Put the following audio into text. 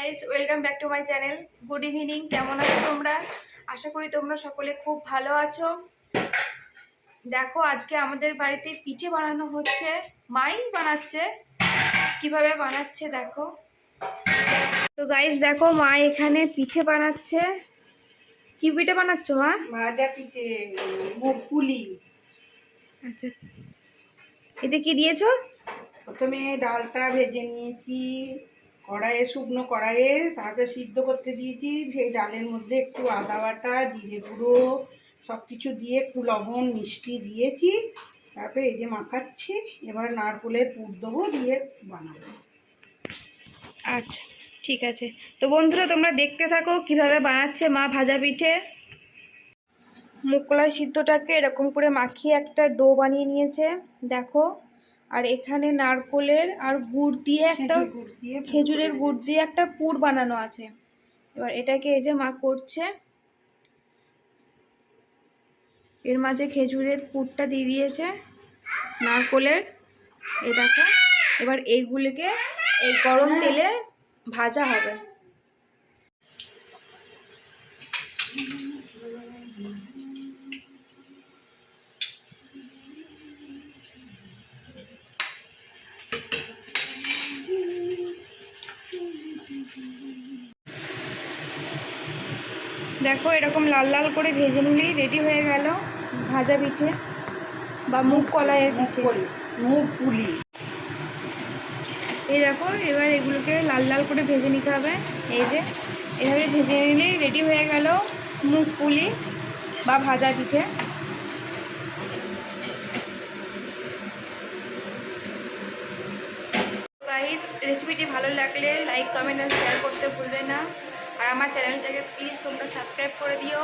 Guys, welcome back to my channel. Good evening. কেমন আছো তোমরা? আশা করি তোমরা সকলে খুব ভালো আছো। দেখো, আজকে আমাদের বাড়িতে পিঠে বানানো হচ্ছে। মাই বানাচ্ছে। কিভাবে বানাচ্ছে দেখো। তো গাইস দেখো, মা এখানে পিঠে বানাচ্ছে। কি পিঠে বানাচ্ছো মা? ভাজা পিঠে, মুগ পুলি। আচ্ছা, এতে কি দিয়েছো? প্রথমে ডালটা ভেজে নিয়েছি কড়াইয়ে, শুকনো কড়াইয়ে, তারপরে সিদ্ধ করতে দিয়েছি। সেই ডালের মধ্যে একটু আদা বাটা, জিরে গুঁড়ো সব কিছু দিয়ে একটু লবণ মিষ্টি দিয়েছি। তারপরে এই যে মাখাচ্ছি। এবার নারকেলের পুর দেবো, দিয়ে বানাবো। আচ্ছা, ঠিক আছে। তো বন্ধুরা, তোমরা দেখতে থাকো কিভাবে বানাচ্ছে মা ভাজা পিঠে। মুগ কলাই সিদ্ধটাকে এরকম করে মাখিয়ে একটা ডো বানিয়ে নিয়েছে দেখো। আর এখানে নারকোলের আর গুড় দিয়ে একটা খেজুরের গুড় দিয়ে একটা পুর বানানো আছে। এবার এটাকে এই যে মা করছে, এর মাঝে খেজুরের পুরটা দিয়ে দিয়েছে, নারকোলের। এই দেখো, এবার এইগুলোকে এই গরম তেলে ভাজা হবে। দেখো, এরকম লাল লাল করে ভেজে নিলেই রেডি হয়ে গেল ভাজা পিঠে বা মুগ কলাইয়ের পিঠে, মুগ পুলি। এই দেখো, এবার এগুলোকে লাল লাল করে ভেজে নিতে হবে। এই যে এভাবে ভেজে নিলেই রেডি হয়ে গেল মুগ পুলি বা ভাজা পিঠে। গাইস, রেসিপিটি ভালো লাগলে লাইক, কমেন্ট আর শেয়ার করতে ভুলবে না। আর আমার চ্যানেলটাকে প্লিজ তোমরা সাবস্ক্রাইব করে দিও।